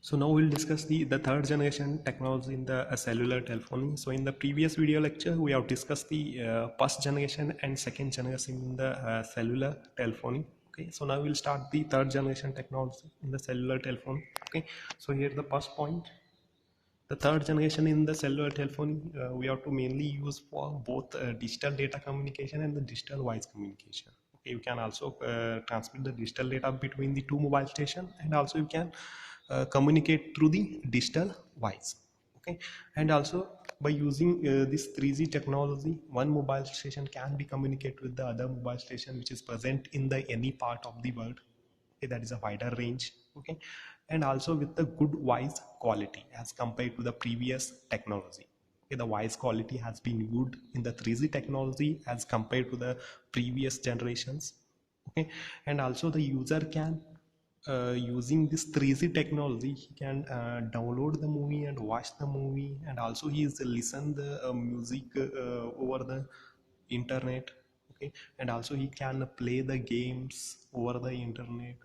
So now we'll discuss the third generation technology in the cellular telephony. So in the previous video lecture, we have discussed the first generation and second generation in the cellular telephony. Okay, so now we'll start the third generation technology in the cellular telephony. Okay, so here the first point. The third generation in the cellular telephony, we have to mainly use for both digital data communication and the digital voice communication. Okay, you can also transmit the digital data between the two mobile stations, and also you can communicate through the digital voice. Okay, and also by using this 3G technology, one mobile station can be communicate with the other mobile station which is present in the any part of the world. Okay, that is a wider range. Okay, and also with the good voice quality as compared to the previous technology. Okay, the voice quality has been good in the 3G technology as compared to the previous generations. Okay, and also the user can using this 3G technology, he can download the movie and watch the movie, and also he is listen the music over the internet. Okay, and also he can play the games over the internet.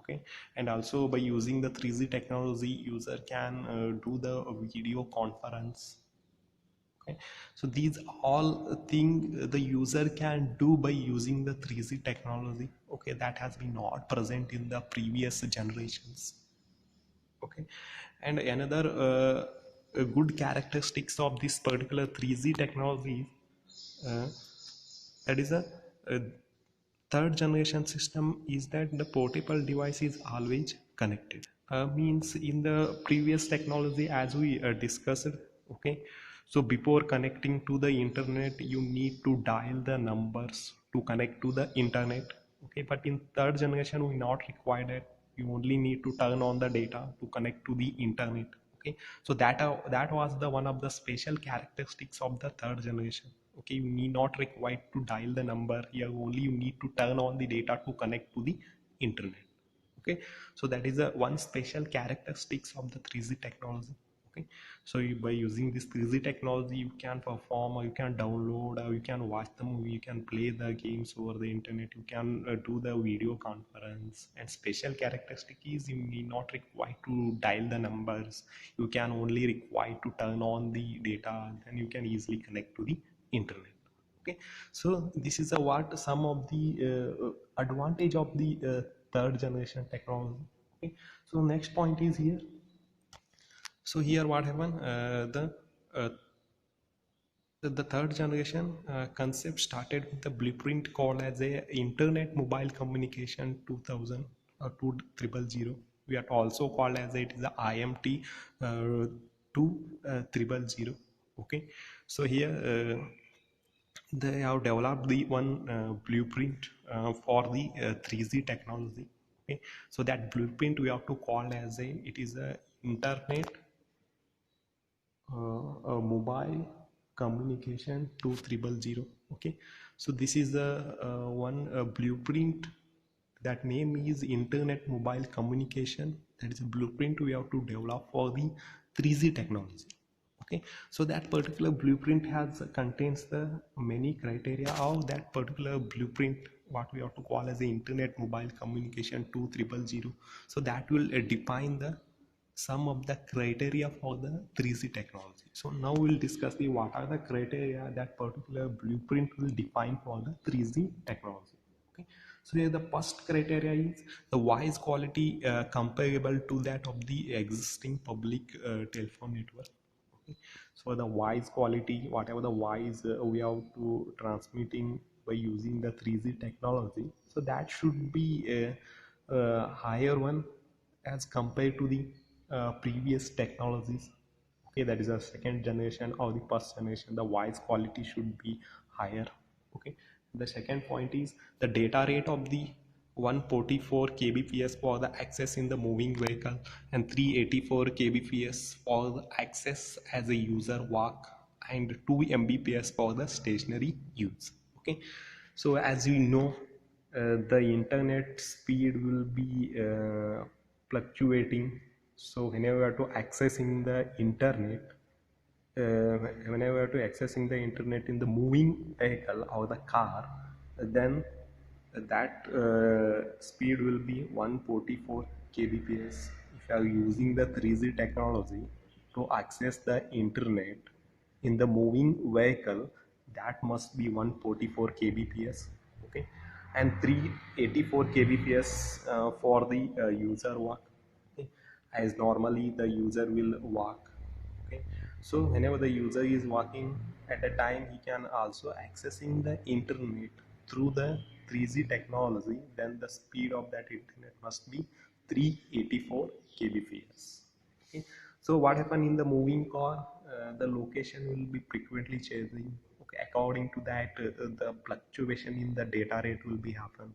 Okay, and also by using the 3G technology, user can do the video conference. Okay, so these all thing the user can do by using the 3G technology. Okay, that has been not present in the previous generations. Okay, and another good characteristics of this particular 3G technology, uh, that is a third generation system, is that the portable device is always connected. Means in the previous technology, as we discussed. Okay, so before connecting to the internet, you need to dial the numbers to connect to the internet. Okay, but in third generation we not required it. You only need to turn on the data to connect to the internet. Okay, so that was the one of the special characteristics of the third generation. Okay, you need not required to dial the number here, only you need to turn on the data to connect to the internet. Okay, so that is a one special characteristics of the 3G technology. Okay, so by using this 3G technology, you can perform, or you can download, or you can watch the movie, you can play the games over the internet, you can do the video conference. And special characteristic is you need not require to dial the numbers, you can only require to turn on the data, and you can easily connect to the internet. Okay, so this is a what some of the advantage of the third generation technology. Okay, so next point is here. So here what happened, uh, the third generation concept started with the blueprint called as a internet mobile communication 2000 or 2000. We are also called as it is the IMT 2000. Okay, so here they have developed the one blueprint for the 3G technology. Okay, so that blueprint we have to call as a, it is a internet a mobile communication 2000. Okay, so this is the one blueprint. That name is internet mobile communication. That is a blueprint we have to develop for the 3G technology. Okay, so that particular blueprint has contains the many criteria of that particular blueprint, what we have to call as the internet mobile communication 2000. So that will define the some of the criteria for the 3G technology. So now we'll discuss the what are the criteria that particular blueprint will define for the 3G technology. Okay, so here the first criteria is the voice quality comparable to that of the existing public telephone network. Okay, so the voice quality, whatever the voice we have to transmitting by using the 3G technology, so that should be a higher one as compared to the previous technologies. Okay, that is a second generation or the first generation, the voice quality should be higher. Okay, the second point is the data rate of the 144 kbps for the access in the moving vehicle, and 384 kbps for the access as a user walk, and 2 mbps for the stationary use. Okay, so as you know, the internet speed will be fluctuating. So whenever you are to accessing the internet, whenever you are to accessing the internet in the moving vehicle or the car, then that speed will be 144 kbps. if you are using the 3G technology to access the internet in the moving vehicle, that must be 144 kbps, okay, and 384 kbps for the user walk, okay, as normally the user will walk, okay. So whenever the user is walking, at a time he can also accessing the internet through the 3G technology, then the speed of that internet must be 384 kbps, okay. So what happen in the moving car, the location will be frequently changing, okay. According to that, the fluctuation in the data rate will be happen,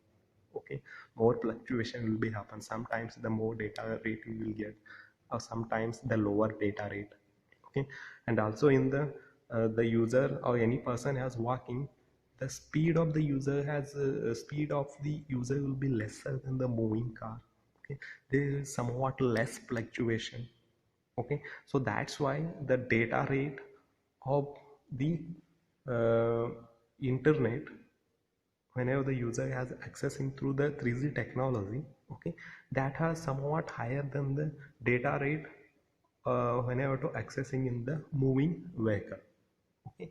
okay. More fluctuation will be happen, sometimes the more data rate you will get, or sometimes the lower data rate, okay. And also in the user or any person has walking, the speed of the user has speed of the user will be lesser than the moving car, okay. There is somewhat less fluctuation, okay. So that's why the data rate of the uh, internet, whenever the user has accessing through the 3G technology, okay, that has somewhat higher than the data rate whenever to accessing in the moving vehicle, okay.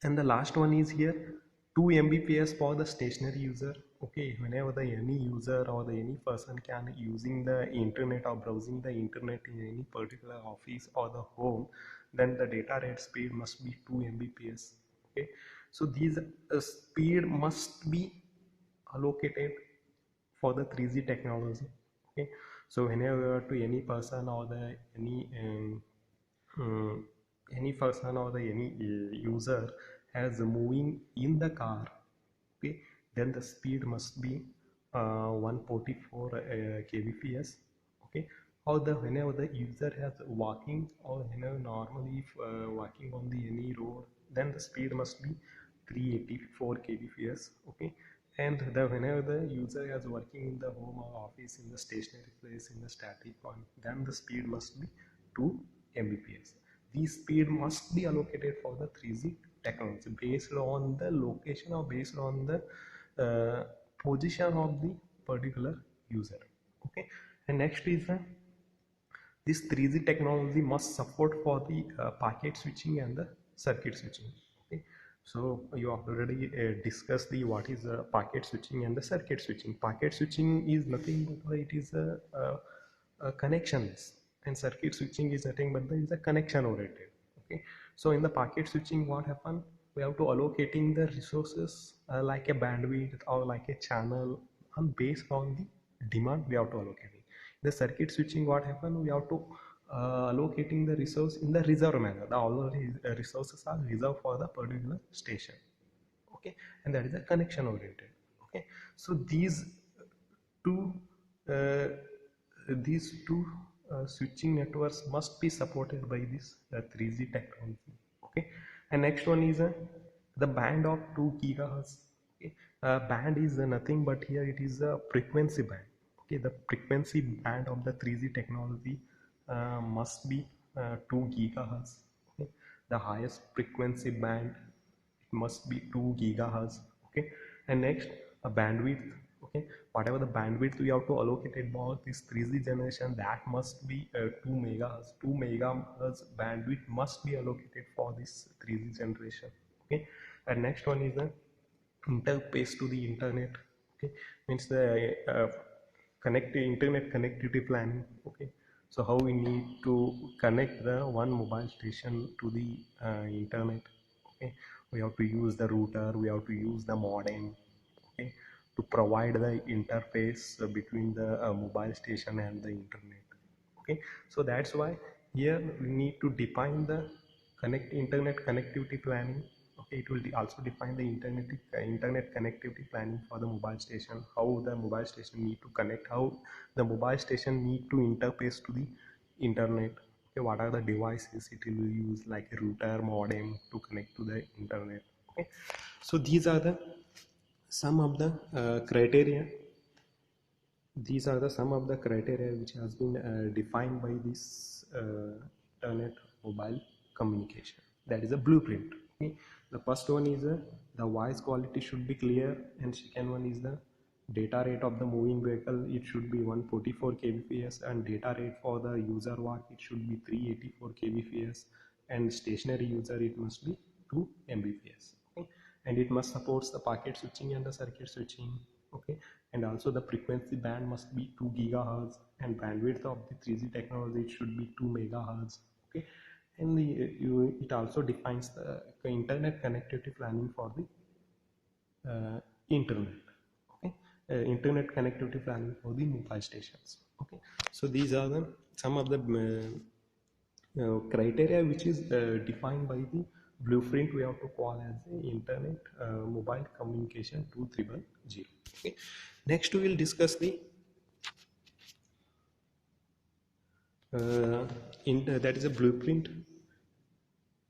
And the last one is here 2 mbps for the stationary user, okay. Whenever the any user or the any person can using the internet or browsing the internet in any particular office or the home, then the data rate speed must be 2 mbps, okay. So these speed must be allocated for the 3G technology, okay. So whenever to any person or the um, any person or the any user has moving in the car, okay, then the speed must be 144 kbps, okay. Or the whenever the user has walking, or whenever normally walking on the any road, then the speed must be 384 kbps, okay. And the whenever the user is working in the home or office, in the stationary place, in the static point, then the speed must be 2 mbps. These speed must be allocated for the 3G technology based on the location or based on the uh, position of the particular user, okay. And next is this 3G technology must support for the packet switching and the circuit switching, okay. So you already discussed the what is packet switching and the circuit switching. Packet switching is nothing but it is a connections, and circuit switching is nothing but it is a connection oriented, okay. So in the packet switching, what happen, we have to allocating the resources like a bandwidth or like a channel, and based on the demand we have to allocate it. The circuit switching, what happen, we have to allocating the resource in the reserve manner, the all the resources are reserved for the particular station, okay. And that is a connection oriented, okay. So two uh, these two switching networks must be supported by this 3G technology, okay. And next one is the band of 2 gigahertz, okay. Band is nothing but here it is a frequency band, okay. The frequency band of the 3G technology must be 2 gigahertz, okay. The highest frequency band, it must be 2 gigahertz, okay. And next, a bandwidth, okay. Whatever the bandwidth we have to allocate about this 3G generation, that must be 2 megahertz. 2 megahertz bandwidth must be allocated for this 3G generation, okay. And next one is the interface to the internet, okay. Means the internet connectivity planning, okay. So how we need to connect the one mobile station to the internet, okay. We have to use the router, we have to use the modem, okay, to provide the interface between the mobile station and the internet, okay. So that's why here we need to define the internet connectivity planning, okay. It will also define the internet connectivity planning for the mobile station, how the mobile station need to connect, how the mobile station need to interface to the internet, okay. What are the devices it will use, like a router, modem, to connect to the internet, okay. So these are the some of the criteria, these are the some of the criteria which has been defined by this internet mobile communication, that is a blueprint, okay. The first one is the voice quality should be clear, and second one is the Data rate of the moving vehicle, it should be 144 kbps, and data rate for the user walk, it should be 384 kbps, and stationary user, it must be 2 mbps. Okay, and it must supports the packet switching and the circuit switching. Okay, and also the frequency band must be 2 gigahertz, and bandwidth of the 3G technology, it should be 2 megahertz. Okay, and it also defines the internet connectivity planning for the internet. Okay, internet connectivity planning for the mobile stations. Okay, so these are the some of the criteria which is defined by the blueprint we have to call as the internet mobile communication 2000. Okay, next we will discuss the that is a blueprint,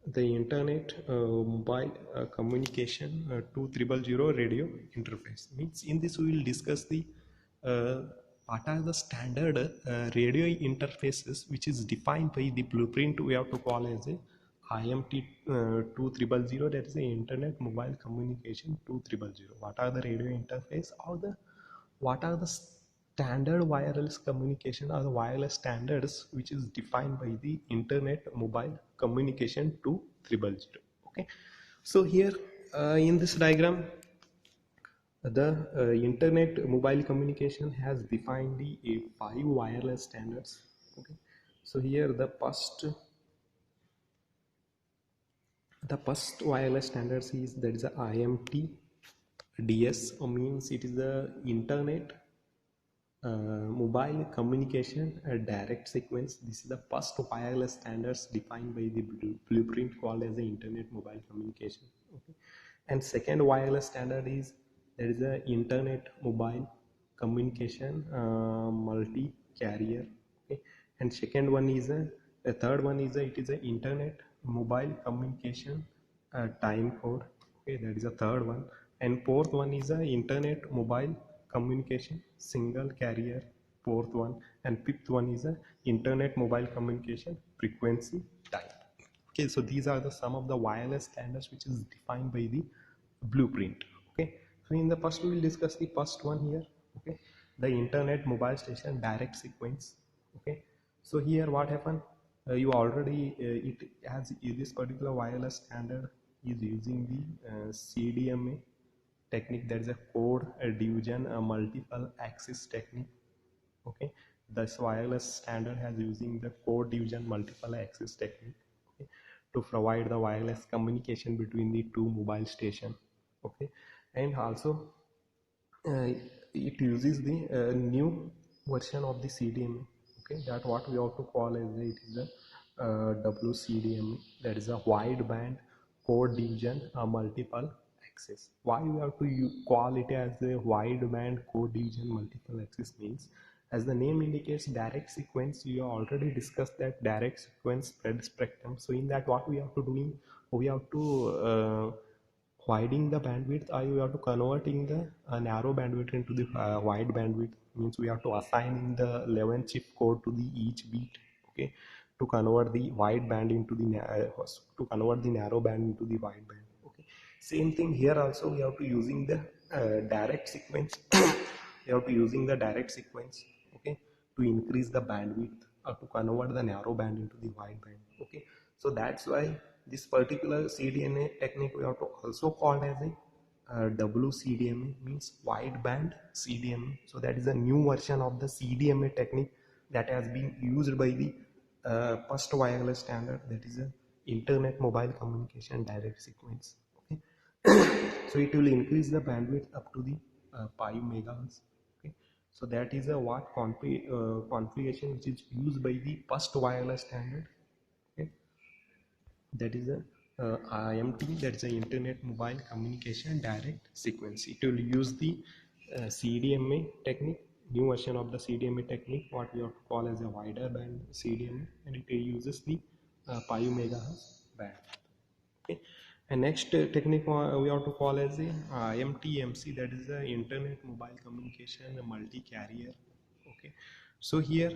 the internet mobile communication 2000 radio interface. Means in this we will discuss the uh, what are the standard radio interfaces which is defined by the blueprint we have to call as a IMT 2000, that is the internet mobile communication 2000. What are the radio interface, or the what are the standard wireless communication or the wireless standards which is defined by the internet mobile communication 2000. Okay, so here in this diagram, the internet mobile communication has defined the five wireless standards. Okay, so here the first wireless standards is, that is the IMT DS, means it is the internet mobile communication direct sequence. This is the first wireless standards defined by the blueprint called as the internet mobile communication. Okay, and second wireless standard is, there is a internet mobile communication multi carrier. Okay, and second one is a third one is it is a internet mobile communication time code. Okay, that is a third one. And fourth one is a internet mobile communication single carrier, fourth one. And fifth one is a internet mobile communication frequency type. Okay, so these are the some of the wireless standards which is defined by the blueprint. Okay, so in the first we will discuss the first one here. Okay, the internet mobile station direct sequence. Okay, so here what happened, you already it has this particular wireless standard is using the CDMA technique, that is a code division multiple access technique. Okay, this wireless standard has using the code division multiple access technique. Okay, to provide the wireless communication between the two mobile station. Okay, and also uh, it uses the new version of the CDMA. Okay, that what we have to call as it is a WCDMA, that is a wide band code division multiple access. Why we have to call it as a wide band code division multiple access means, as the name indicates, direct sequence. You already discussed that direct sequence spread spectrum. So in that what we have to do, we have to widening the bandwidth, or you have to converting the narrow bandwidth into the wide bandwidth. Means we have to assign the 11 chip code to the each beat. Okay, to convert the wide band into the to convert the narrow band into the wide band. Okay, same thing here also, we have to using the direct sequence. We have to using the direct sequence. Okay, to increase the bandwidth or to convert the narrow band into the wide band. Okay, so that's why this particular CDMA technique we have to also called as a WCDMA, means wide band CDMA. So that is a new version of the CDMA technique that has been used by the first wireless standard, that is a internet mobile communication direct sequence. Okay, so it will increase the bandwidth up to the 5 megahertz. Okay, so that is a what configuration which is used by the first wireless standard. Okay, that is a IMT, that is a internet mobile communication direct sequence. It will use the CDMA technique, new version of the CDMA technique, what we have to call as a wider band CDMA, and it uses the 5 megahertz band. Okay, and next technique we have to call as the IMTMC, that is the internet mobile communication multi carrier. Okay, so here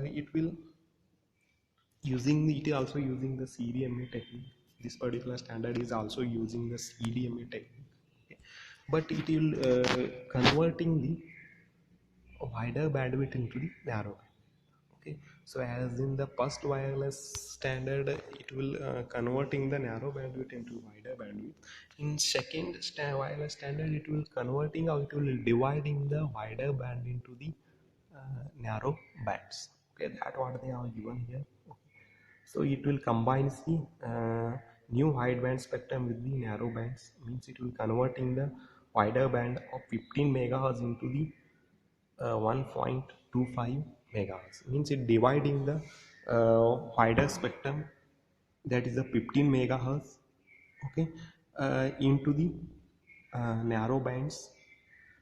it will it is also using the CDMA technique. This particular standard is also using the CDMA technique. Okay. but it will converting the wider bandwidth into the narrow band. Okay, so as in the first wireless standard, it will converting the narrow bandwidth into wider bandwidth. In second wireless standard, it will converting, or it will dividing the wider band into the narrow bands. Okay, that what they are given here. So it will combine the new wideband spectrum with the narrow bands, means it will converting the wider band of 15 megahertz into the 1.25 megahertz, means it dividing the wider spectrum, that is the 15 megahertz, okay, into the narrow bands,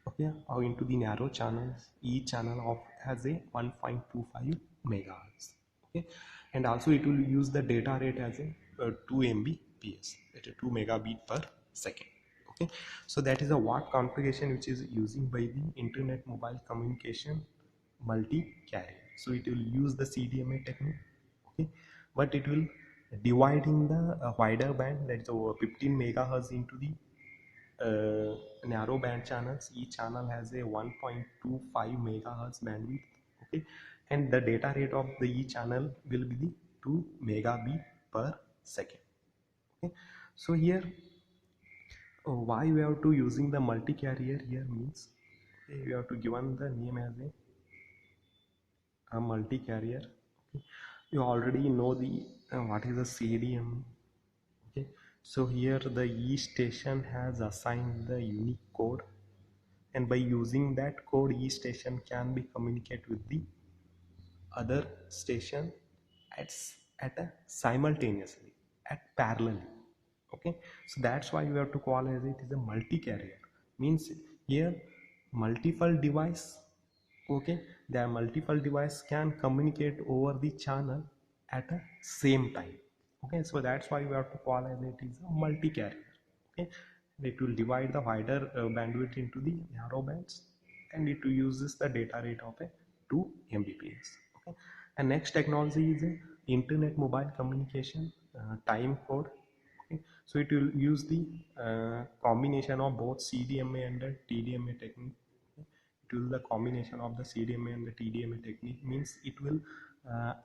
okay, or into the narrow channels. Each channel of has a 1.25 megahertz, okay, and also it will use the data rate as a 2 mbps, that is 2 megabit per second. Okay, so that is a what configuration which is using by the internet mobile communication multi carrier. So it will use the CDMA technique, okay, but it will dividing the wider band, that is over 15 megahertz, into the narrow band channels. Each channel has a 1.25 megahertz bandwidth, okay, and the data rate of the each channel will be the 2 megabit per second. Okay, so here why we have to using the multi carrier here means, okay, we have to given the name as a multi carrier. Okay, you already know the what is the CDM. Okay, so here the each station has assigned the unique code, and by using that code, each station can be communicate with the other station at at a simultaneously, at parallel. Okay, so that's why we have to call as it is a multi carrier, means here multiple device, okay, the multiple device can communicate over the channel at a same time. Okay, so that's why we have to call as it is a multi carrier. Okay, it will divide the wider bandwidth into the narrow bands, and it uses the data rate of a 2 mbps. Okay, and next technology is a internet mobile communication time code. Okay, so it will use the combination of both CDMA and the TDMA technique. Okay, it will the combination of the CDMA and the TDMA technique, means it will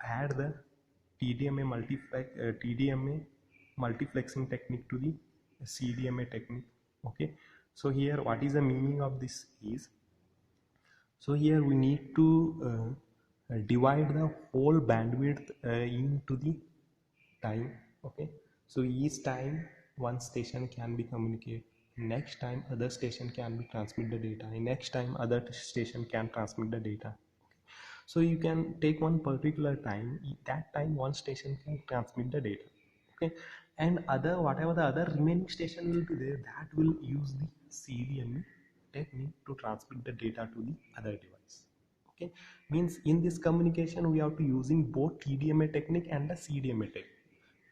add the TDMA multiplexing technique to the CDMA technique. Okay, so here what is the meaning of this is, so here we need to divide the whole bandwidth into the time. Okay, so each time one station can be communicate, next time other station can be transmit the data, and next time other station can transmit the data. So you can take one particular time, that time one station can transmit the data, okay, and other whatever the other remaining station will be there, that will use the CDMA technique to transmit the data to the other device. Okay, means in this communication we have to using both TDMA technique and the CDMA technique.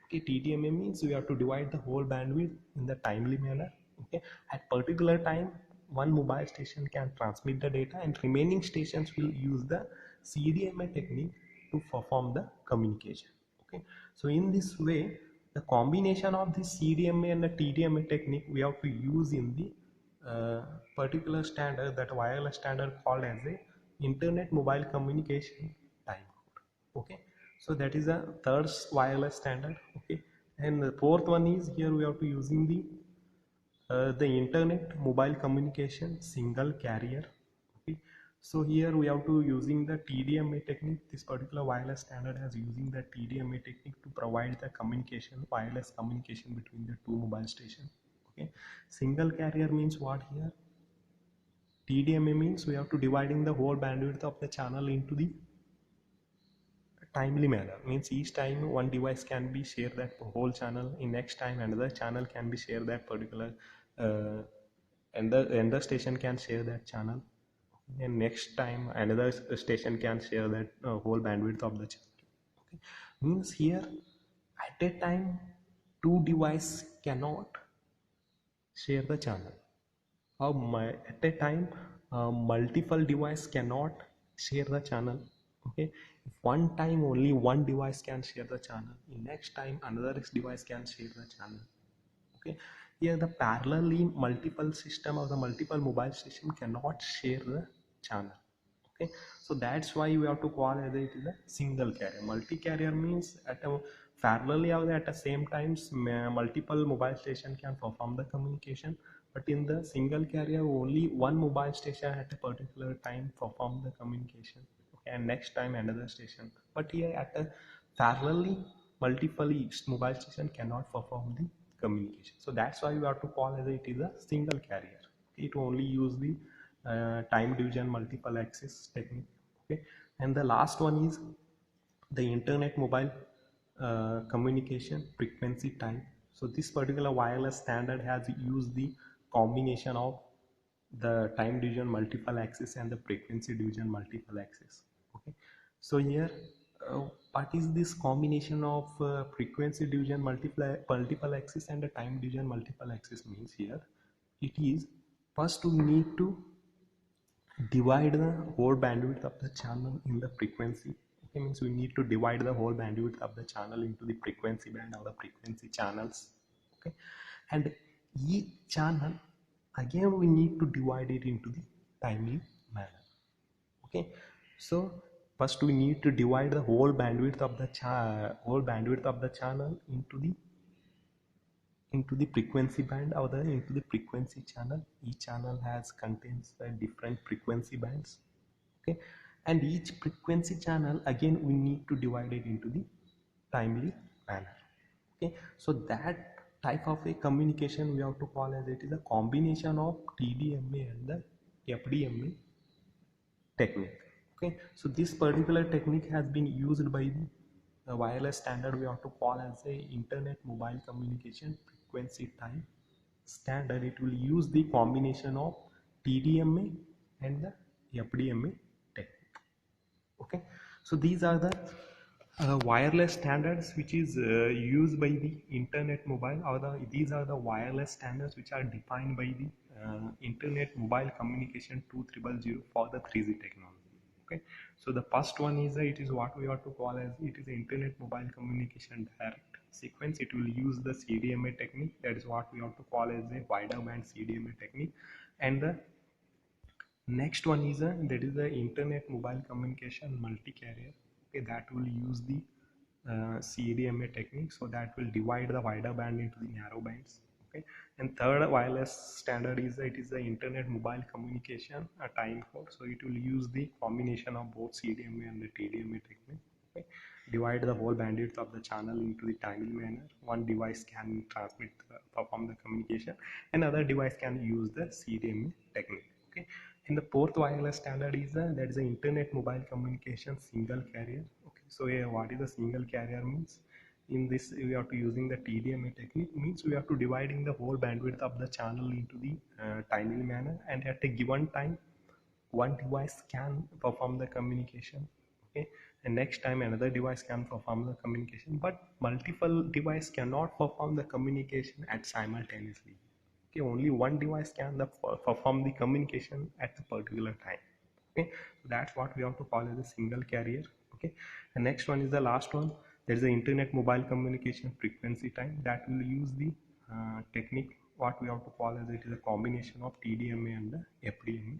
Okay, TDMA means we have to divide the whole bandwidth in the timely manner. Okay, at particular time one mobile station can transmit the data, and remaining stations will use the CDMA technique to perform the communication. Okay, so in this way the combination of the CDMA and the TDMA technique we have to use in the particular standard, that wireless standard called as a internet mobile communication time code. Okay, so that is a third wireless standard. Okay, and the fourth one is here we have to using the internet mobile communication single carrier. Okay, so here we have to using the TDMA technique. This particular wireless standard has using the TDMA technique to provide the communication, wireless communication between the two mobile stations. Okay, single carrier means what here, TDMA means we have to dividing the whole bandwidth of the channel into the timely manner, means each time one device can be share that whole channel, in next time another channel can be share that particular and the station can share that channel, and next time another station can share that whole bandwidth of the channel. Okay, means here at a time two device cannot share the channel, at a time multiple device cannot share the channel. Okay, if one time only one device can share the channel, in next time another device can share the channel. Okay, Here the parallelly multiple system or the multiple mobile station cannot share the channel. Okay, so that's why we have to call it is a single carrier. Multi carrier means at a parallelly or at the same times multiple mobile station can perform the communication, but in the single carrier only one mobile station at a particular time perform the communication, okay, and next time another station. But here at a parallelly multiple mobile station cannot perform the communication, so that's why we have to call it is a single carrier. It only use the time division multiple access technique. Okay, and the last one is the internet mobile communication frequency time. So this particular wireless standard has used the combination of the time division multiple access and the frequency division multiple access. Okay, so here uh, what is this combination of frequency division multiple access and the time division multiple access means? Here it is, first we need to divide the whole bandwidth of the channel in the frequency. Okay, means we need to divide the whole bandwidth of the channel into the frequency band or the frequency channels. Okay, and each channel again we need to divide it into the timely manner. Okay, so first we need to divide the whole bandwidth of the channel into the frequency band or into the frequency channel. Each channel has contains different frequency bands. Okay, and each frequency channel again we need to divide it into the timely manner. Okay, so that type of a communication we have to call as it is a combination of TDMA and the FDMA technique. Okay, so this particular technique has been used by the wireless standard we have to call as a internet mobile communication frequency time standard. It will use the combination of TDMA and the FDMA technique. Okay, so these are the wireless standards which is used by the internet mobile, or these are the wireless standards which are defined by the internet mobile communication 2000 for the 3G technology. Okay, so the first one is it is what we have to call as it is internet mobile communication direct sequence. It will use the CDMA technique, that is what we have to call as a wider band CDMA technique. And the next one is that is the internet mobile communication multi-carrier. Okay, that will use the CDMA technique, so that will divide the wider band into the narrow bands. Okay, and third wireless standard is it is the internet mobile communication time code, so it will use the combination of both CDMA and the TDMA technique. Okay, divide the whole bandwidth of the channel into the timely manner. One device can transmit perform the communication, another device can use the CDMA technique. Okay, and the fourth wireless standard is that is the internet mobile communication single carrier. Okay, so what is a single carrier means? In this we have to using the TDMA technique, means we have to dividing the whole bandwidth of the channel into the timely manner, and at a given time one device can perform the communication. Okay, and next time another device can perform the communication, but multiple device cannot perform the communication at simultaneously. Okay, only one device can perform the communication at the particular time. Okay, so that's what we have to call as a single carrier. Okay, the next one is the last one, there is the internet mobile communication frequency time, that will use the technique what we have to call as it is a combination of TDMA and the FDMA